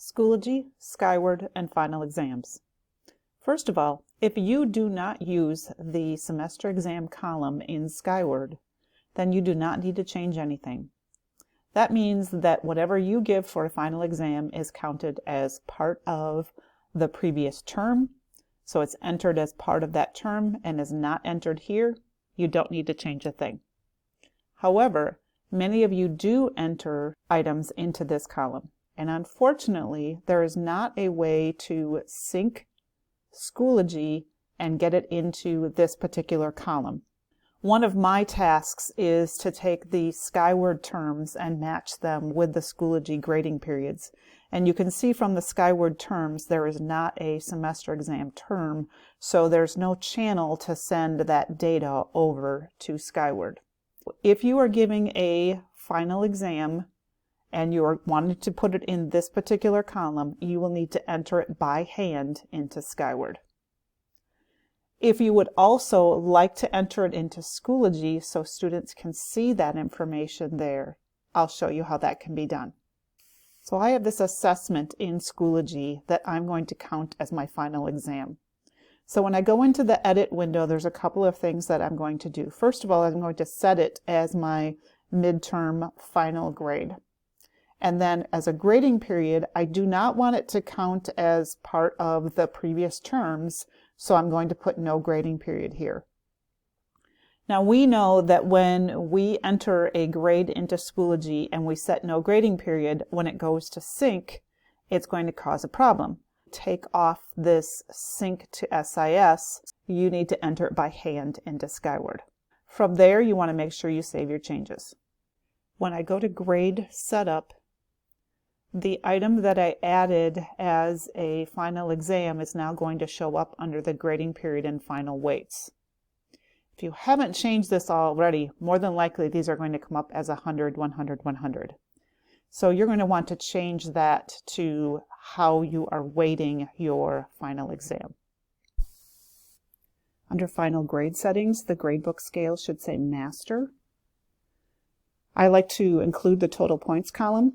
Schoology, Skyward, and final exams. First of all, if you do not use the semester exam column in Skyward, then you do not need to change anything. That means that whatever you give for a final exam is counted as part of the previous term, so it's entered as part of that term and is not entered here. You don't need to change a thing. However, many of you do enter items into this column, and unfortunately there is not a way to sync Schoology and get it into this particular column. One of my tasks is to take the Skyward terms and match them with the Schoology grading periods. And you can see from the Skyward terms there is not a semester exam term, so there's no channel to send that data over to Skyward. If you are giving a final exam and you are wanting to put it in this particular column, you will need to enter it by hand into Skyward. If you would also like to enter it into Schoology so students can see that information there, I'll show you how that can be done. So I have this assessment in Schoology that I'm going to count as my final exam. So when I go into the edit window, there's a couple of things that I'm going to do. First of all, I'm going to set it as my midterm final grade. And then as a grading period, I do not want it to count as part of the previous terms, so I'm going to put no grading period here. Now we know that when we enter a grade into Schoology and we set no grading period, when it goes to sync, it's going to cause a problem. Take off this sync to SIS, you need to enter it by hand into Skyward. From there, you want to make sure you save your changes. When I go to Grade Setup, the item that I added as a final exam is now going to show up under the grading period and final weights. If you haven't changed this already, more than likely these are going to come up as 100, 100, 100. So you're going to want to change that to how you are weighting your final exam. Under Final Grade Settings, the gradebook scale should say Master. I like to include the total points column.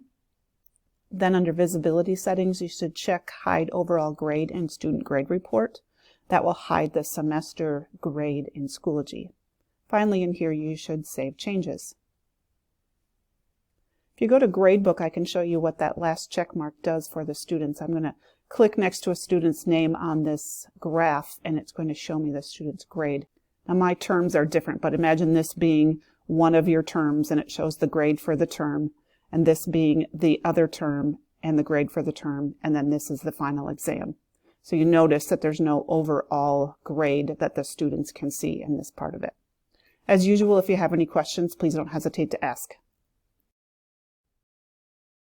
Then under Visibility Settings, you should check Hide Overall Grade and Student Grade Report. That will hide the semester grade in Schoology. Finally, in here, you should save changes. If you go to Gradebook, I can show you what that last check mark does for the students. I'm going to click next to a student's name on this graph, and it's going to show me the student's grade. Now, my terms are different, but imagine this being one of your terms, and it shows the grade for the term, and this being the other term and the grade for the term, and then this is the final exam. So you notice that there's no overall grade that the students can see in this part of it. As usual, if you have any questions, please don't hesitate to ask.